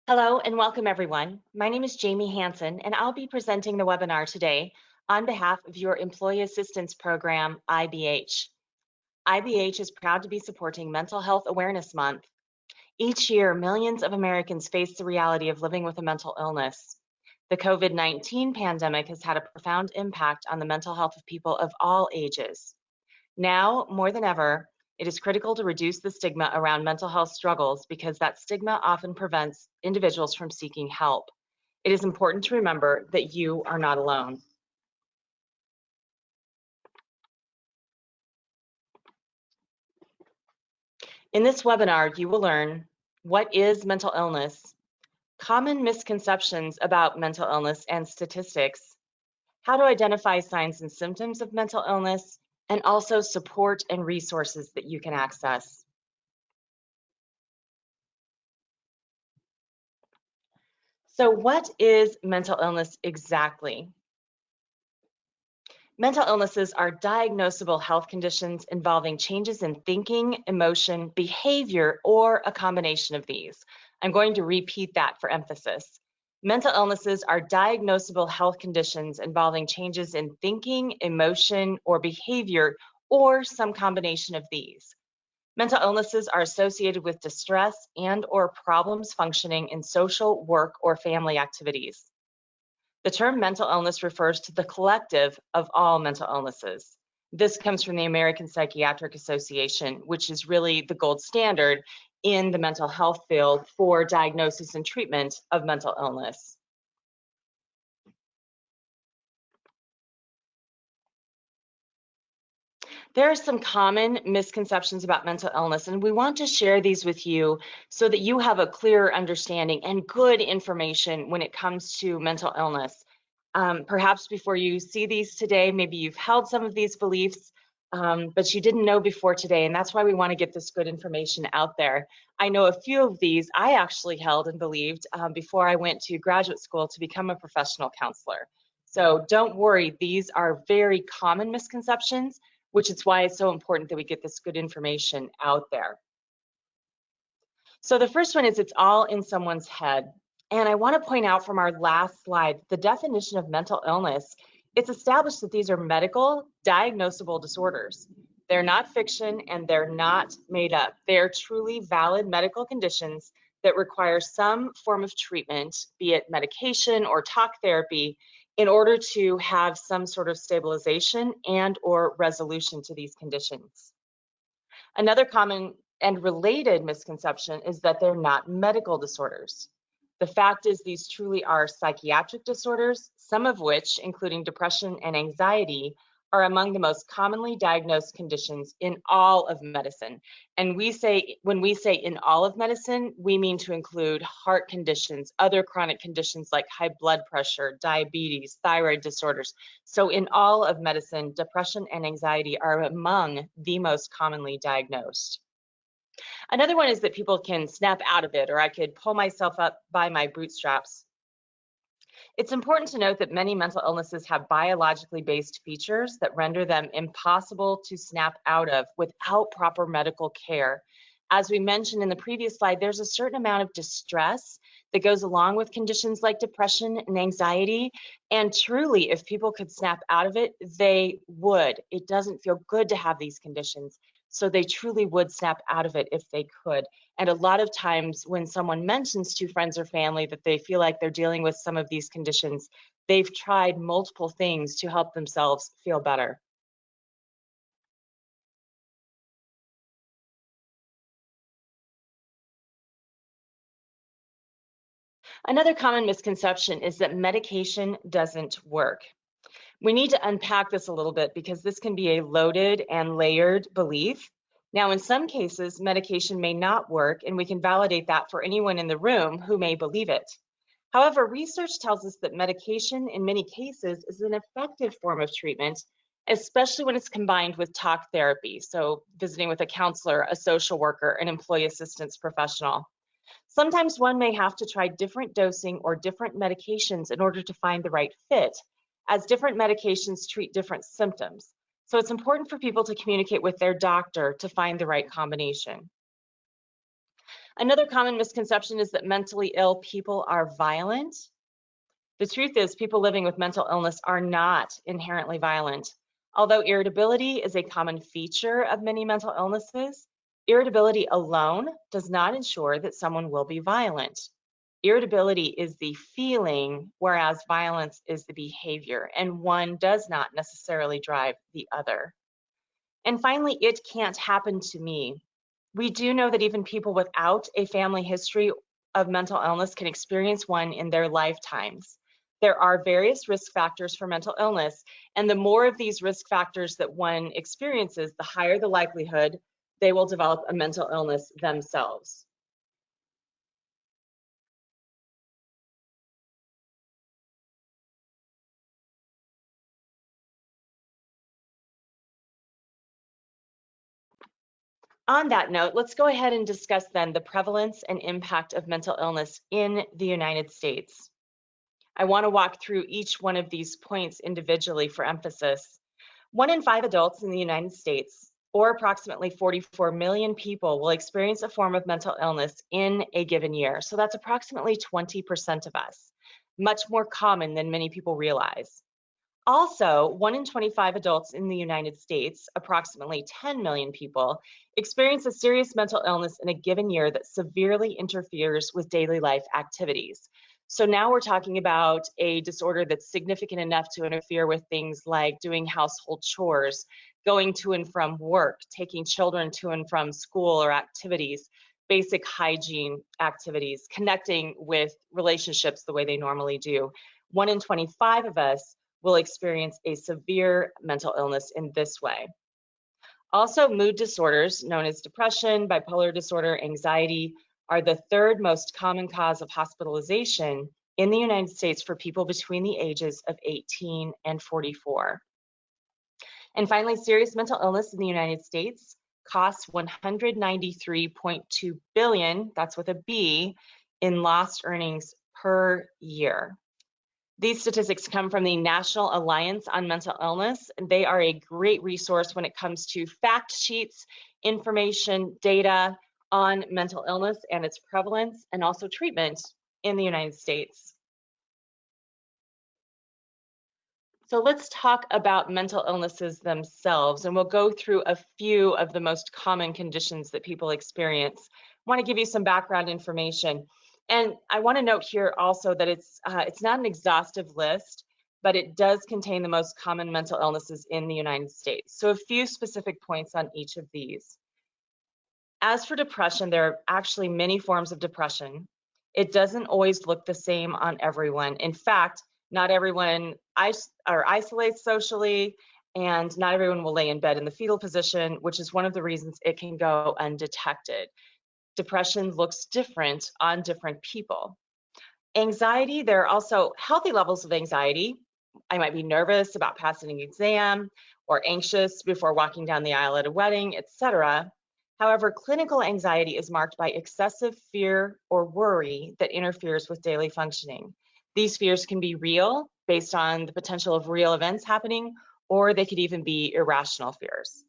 Hello and welcome everyone. My name is Jamie Hansen and I'll be presenting the webinar today on behalf of your Employee Assistance Program, IBH. IBH is proud to be supporting Mental Health Awareness Month. Each year, millions of Americans face the reality of living with a mental illness. The COVID-19 pandemic has had a profound impact on the mental health of people of all ages. Now, more than ever, it is critical to reduce the stigma around mental health struggles because that stigma often prevents individuals from seeking help. It is important to remember that you are not alone. In this webinar, you will learn what is mental illness, common misconceptions about mental illness and statistics, how to identify signs and symptoms of mental illness, and also support and resources that you can access. So what is mental illness exactly? Mental illnesses are diagnosable health conditions involving changes in thinking, emotion, behavior, or a combination of these. I'm going to repeat that for emphasis. Mental illnesses are diagnosable health conditions involving changes in thinking, emotion, or behavior, or some combination of these. Mental illnesses are associated with distress and/or problems functioning in social, work, or family activities. The term mental illness refers to the collective of all mental illnesses. This comes from the American Psychiatric Association, which is really the gold standard in the mental health field for diagnosis and treatment of mental illness. There are some common misconceptions about mental illness, and we want to share these with you so that you have a clearer understanding and good information when it comes to mental illness. Perhaps before you see these today, maybe you've held some of these beliefs, but you didn't know before today, and that's why we want to get this good information out there. I know a few of these I actually held and believed before I went to graduate school to become a professional counselor. So don't worry, these are very common misconceptions, which is why it's so important that we get this good information out there. So the first one is it's all in someone's head. And I want to point out from our last slide, the definition of mental illness, it's established that these are medical diagnosable disorders. They're not fiction and they're not made up. They're truly valid medical conditions that require some form of treatment, be it medication or talk therapy, in order to have some sort of stabilization and or resolution to these conditions. Another common and related misconception is that they're not medical disorders. The fact is these truly are psychiatric disorders, some of which, including depression and anxiety, are among the most commonly diagnosed conditions in all of medicine. And when we say in all of medicine, we mean to include heart conditions, other chronic conditions like high blood pressure, diabetes, thyroid disorders. So in all of medicine, depression and anxiety are among the most commonly diagnosed. Another one is that people can snap out of it, or I could pull myself up by my bootstraps. It's important to note that many mental illnesses have biologically based features that render them impossible to snap out of without proper medical care. As we mentioned in the previous slide, there's a certain amount of distress that goes along with conditions like depression and anxiety. And truly, if people could snap out of it, they would. It doesn't feel good to have these conditions. So they truly would snap out of it if they could. And a lot of times when someone mentions to friends or family that they feel like they're dealing with some of these conditions, they've tried multiple things to help themselves feel better. Another common misconception is that medication doesn't work. We need to unpack this a little bit because this can be a loaded and layered belief. Now, in some cases, medication may not work, and we can validate that for anyone in the room who may believe it. However, research tells us that medication in many cases is an effective form of treatment, especially when it's combined with talk therapy, so visiting with a counselor, a social worker, an employee assistance professional. Sometimes one may have to try different dosing or different medications in order to find the right fit, as different medications treat different symptoms. So it's important for people to communicate with their doctor to find the right combination. Another common misconception is that mentally ill people are violent. The truth is, people living with mental illness are not inherently violent. Although irritability is a common feature of many mental illnesses, irritability alone does not ensure that someone will be violent. Irritability is the feeling, whereas violence is the behavior, and one does not necessarily drive the other. And finally, it can't happen to me. We do know that even people without a family history of mental illness can experience one in their lifetimes. There are various risk factors for mental illness, and the more of these risk factors that one experiences, the higher the likelihood they will develop a mental illness themselves. On that note, let's go ahead and discuss then the prevalence and impact of mental illness in the United States. I want to walk through each one of these points individually for emphasis. 1 in 5 adults in the United States, or approximately 44 million people, will experience a form of mental illness in a given year. So that's approximately 20% of us, much more common than many people realize. Also, 1 in 25 adults in the United States, approximately 10 million people, experience a serious mental illness in a given year that severely interferes with daily life activities. So now we're talking about a disorder that's significant enough to interfere with things like doing household chores, going to and from work, taking children to and from school or activities, basic hygiene activities, connecting with relationships the way they normally do. 1 in 25 of us will experience a severe mental illness in this way. Also, mood disorders known as depression, bipolar disorder, anxiety are the third most common cause of hospitalization in the United States for people between the ages of 18 and 44. And finally, serious mental illness in the United States costs $193.2 billion, that's with a B, in lost earnings per year. These statistics come from the National Alliance on Mental Illness. They are a great resource when it comes to fact sheets, information, data on mental illness and its prevalence, and also treatment in the United States. So let's talk about mental illnesses themselves, and we'll go through a few of the most common conditions that people experience. I want to give you some background information. And I want to note here also that it's not an exhaustive list, but it does contain the most common mental illnesses in the United States. So a few specific points on each of these. As for depression, there are actually many forms of depression. It doesn't always look the same on everyone. In fact, not everyone isolates socially, and not everyone will lay in bed in the fetal position, which is one of the reasons it can go undetected. Depression looks different on different people. Anxiety, there are also healthy levels of anxiety. I might be nervous about passing an exam or anxious before walking down the aisle at a wedding, etc. However, clinical anxiety is marked by excessive fear or worry that interferes with daily functioning. These fears can be real, based on the potential of real events happening, or they could even be irrational fears.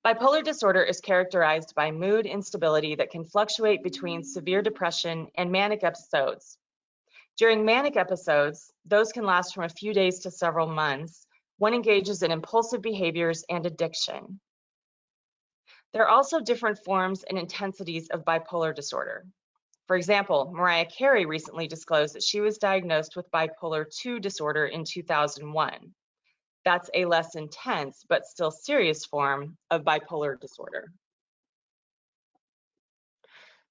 Bipolar disorder is characterized by mood instability that can fluctuate between severe depression and manic episodes. During manic episodes, those can last from a few days to several months. One engages in impulsive behaviors and addiction. There are also different forms and intensities of bipolar disorder. For example, Mariah Carey recently disclosed that she was diagnosed with bipolar II disorder in 2001. That's a less intense but still serious form of bipolar disorder.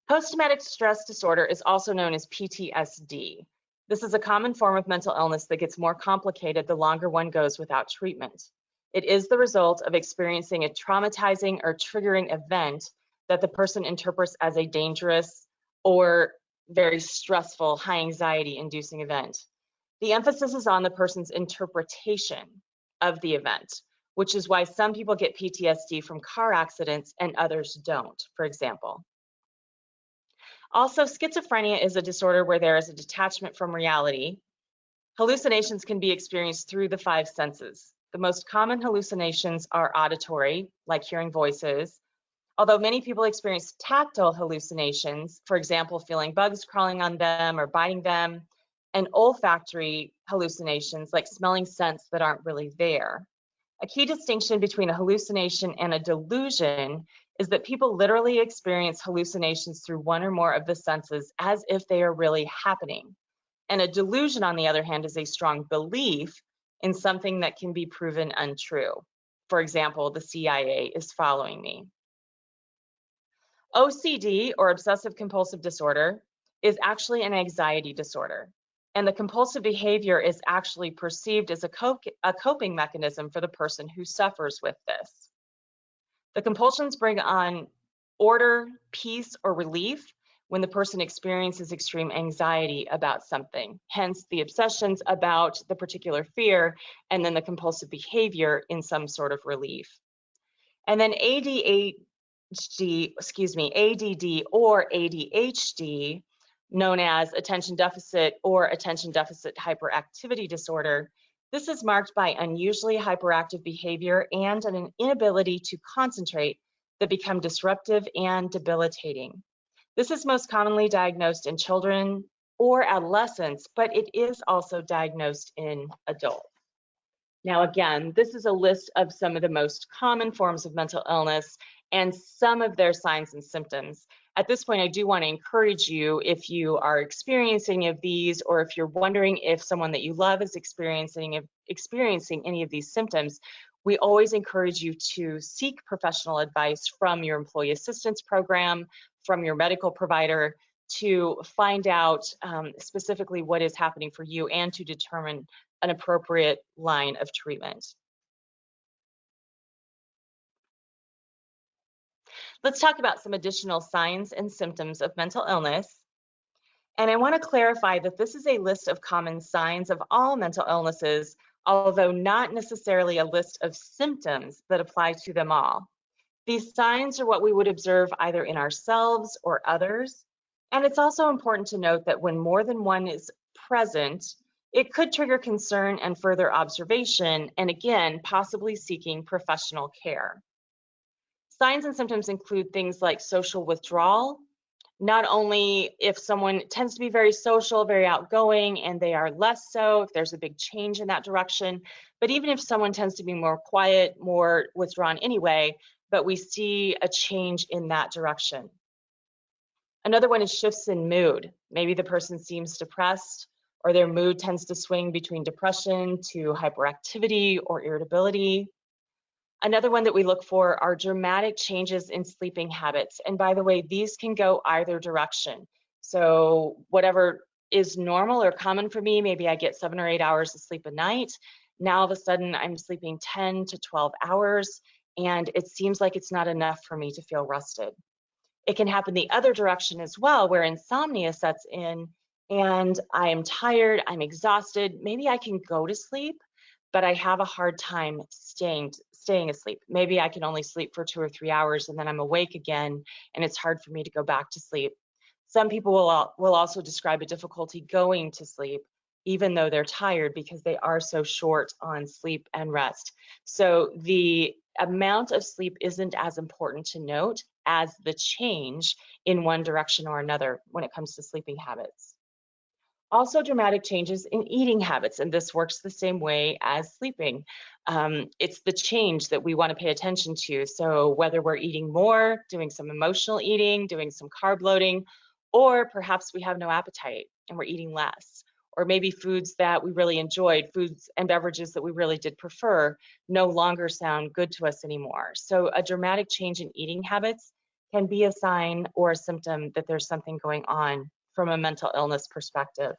Post-traumatic stress disorder is also known as PTSD. This is a common form of mental illness that gets more complicated the longer one goes without treatment. It is the result of experiencing a traumatizing or triggering event that the person interprets as a dangerous or very stressful, high anxiety inducing event. The emphasis is on the person's interpretation of the event, which is why some people get PTSD from car accidents and others don't, for example. Also, schizophrenia is a disorder where there is a detachment from reality. Hallucinations can be experienced through the 5 senses. The most common hallucinations are auditory, like hearing voices, Although many people experience tactile hallucinations, for example, feeling bugs crawling on them or biting them, and olfactory hallucinations like smelling scents that aren't really there. A key distinction between a hallucination and a delusion is that people literally experience hallucinations through one or more of the senses as if they are really happening. And a delusion, on the other hand, is a strong belief in something that can be proven untrue. For example, the CIA is following me. OCD, or obsessive compulsive disorder, is actually an anxiety disorder. And the compulsive behavior is actually perceived as a coping mechanism for the person who suffers with this. The compulsions bring on order, peace, or relief when the person experiences extreme anxiety about something. Hence the obsessions about the particular fear, and then the compulsive behavior in some sort of relief. And then ADD or ADHD, known as attention deficit or attention deficit hyperactivity disorder. This is marked by unusually hyperactive behavior and an inability to concentrate that become disruptive and debilitating. This is most commonly diagnosed in children or adolescents, but it is also diagnosed in adults. Now, again, this is a list of some of the most common forms of mental illness and some of their signs and symptoms. At this point, I do want to encourage you, if you are experiencing any of these, or if you're wondering if someone that you love is experiencing any of these symptoms, we always encourage you to seek professional advice from your employee assistance program, from your medical provider, to find out specifically what is happening for you and to determine an appropriate line of treatment. Let's talk about some additional signs and symptoms of mental illness. And I want to clarify that this is a list of common signs of all mental illnesses, although not necessarily a list of symptoms that apply to them all. These signs are what we would observe either in ourselves or others. And it's also important to note that when more than one is present, it could trigger concern and further observation, and again, possibly seeking professional care. Signs and symptoms include things like social withdrawal. Not only if someone tends to be very social, very outgoing, and they are less so, if there's a big change in that direction, but even if someone tends to be more quiet, more withdrawn anyway, but we see a change in that direction. Another one is shifts in mood. Maybe the person seems depressed, or their mood tends to swing between depression to hyperactivity or irritability. Another one that we look for are dramatic changes in sleeping habits. And by the way, these can go either direction. So whatever is normal or common for me, maybe I get 7 or 8 hours of sleep a night. Now all of a sudden I'm sleeping 10 to 12 hours, and it seems like it's not enough for me to feel rested. It can happen the other direction as well, where insomnia sets in and I am tired, I'm exhausted. Maybe I can go to sleep, but I have a hard time staying asleep. Maybe I can only sleep for 2 or 3 hours and then I'm awake again, and it's hard for me to go back to sleep. Some people will also describe a difficulty going to sleep, even though they're tired, because they are so short on sleep and rest. So the amount of sleep isn't as important to note as the change in one direction or another when it comes to sleeping habits. Also, dramatic changes in eating habits, and this works the same way as sleeping. It's the change that we want to pay attention to. So whether we're eating more, doing some emotional eating, doing some carb loading, or perhaps we have no appetite and we're eating less, or maybe foods that we really enjoyed, foods and beverages that we really did prefer, no longer sound good to us anymore. So a dramatic change in eating habits can be a sign or a symptom that there's something going on from a mental illness perspective.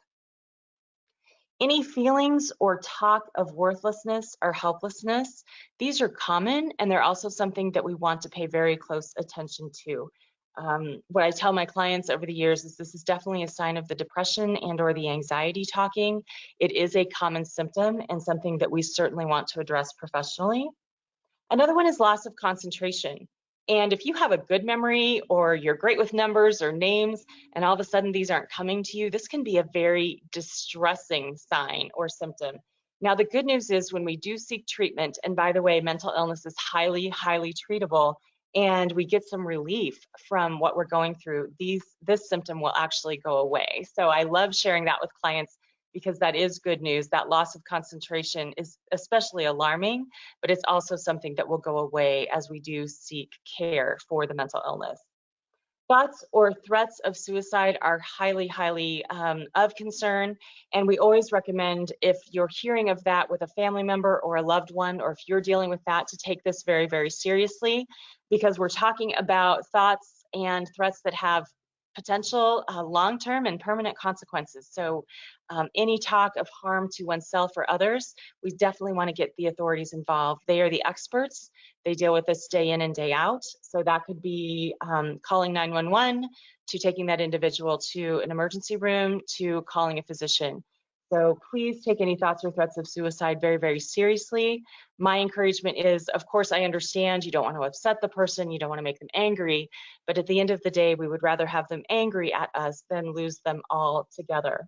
Any feelings or talk of worthlessness or helplessness, these are common, and they're also something that we want to pay very close attention to. What I tell my clients over the years is this is definitely a sign of the depression and or the anxiety talking. It is a common symptom and something that we certainly want to address professionally. Another one is loss of concentration. And if you have a good memory or you're great with numbers or names, and all of a sudden these aren't coming to you, this can be a very distressing sign or symptom. Now, the good news is when we do seek treatment, and by the way, mental illness is highly, highly treatable, and we get some relief from what we're going through, this symptom will actually go away. So I love sharing that with clients because that is good news. That loss of concentration is especially alarming, but it's also something that will go away as we do seek care for the mental illness. Thoughts or threats of suicide are highly of concern, and we always recommend, if you're hearing of that with a family member or a loved one, or if you're dealing with that, to take this very seriously, because we're talking about thoughts and threats that have potential long-term and permanent consequences. So any talk of harm to oneself or others, we definitely want to get the authorities involved. They are the experts. They deal with this day in and day out. So that could be calling 911, to taking that individual to an emergency room, to calling a physician. So please take any thoughts or threats of suicide very seriously. My encouragement is, of course, I understand you don't want to upset the person, you don't want to make them angry, but at the end of the day, we would rather have them angry at us than lose them all together.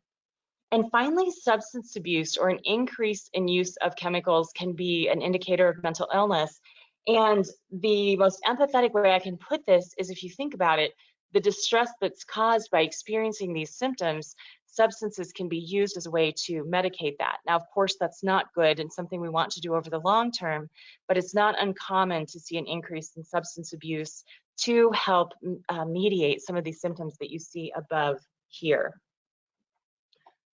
And finally, substance abuse or an increase in use of chemicals can be an indicator of mental illness. And the most empathetic way I can put this is, if you think about it, the distress that's caused by experiencing these symptoms, substances can be used as a way to medicate that. Now, of course, that's not good and something we want to do over the long term, but it's not uncommon to see an increase in substance abuse to help mediate some of these symptoms that you see above here.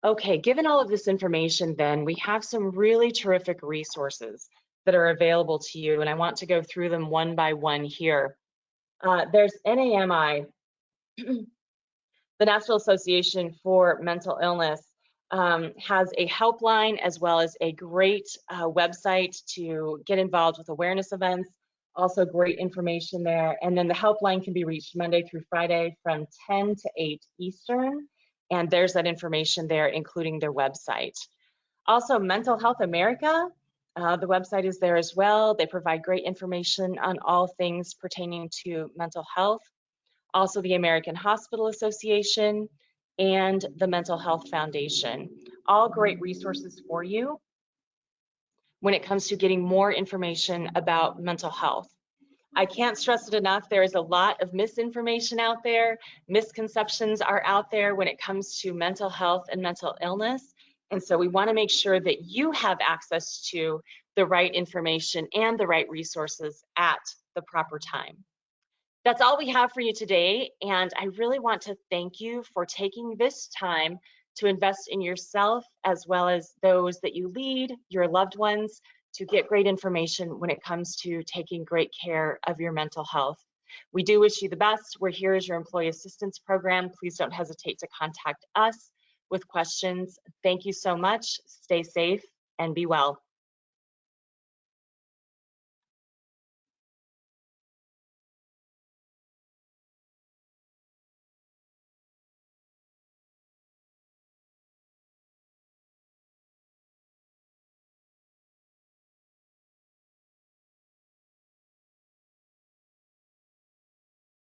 Okay, given all of this information, then we have some really terrific resources that are available to you, and I want to go through them one by one here. There's NAMI, the National Association for Mental Illness, has a helpline as well as a great website to get involved with awareness events. Also great information there. And then the helpline can be reached Monday through Friday from 10 to 8 Eastern. And there's that information there, including their website. Also, Mental Health America, the website is there as well. They provide great information on all things pertaining to mental health. Also, the American Hospital Association and the Mental Health Foundation. All great resources for you when it comes to getting more information about mental health. I can't stress it enough, there is a lot of misinformation out there. Misconceptions are out there when it comes to mental health and mental illness. And so we want to make sure that you have access to the right information and the right resources at the proper time. That's all we have for you today, and I really want to thank you for taking this time to invest in yourself as well as those that you lead, your loved ones, to get great information when it comes to taking great care of your mental health. We do wish you the best. We're here as your employee assistance program. Please don't hesitate to contact us with questions. Thank you so much. Stay safe and be well.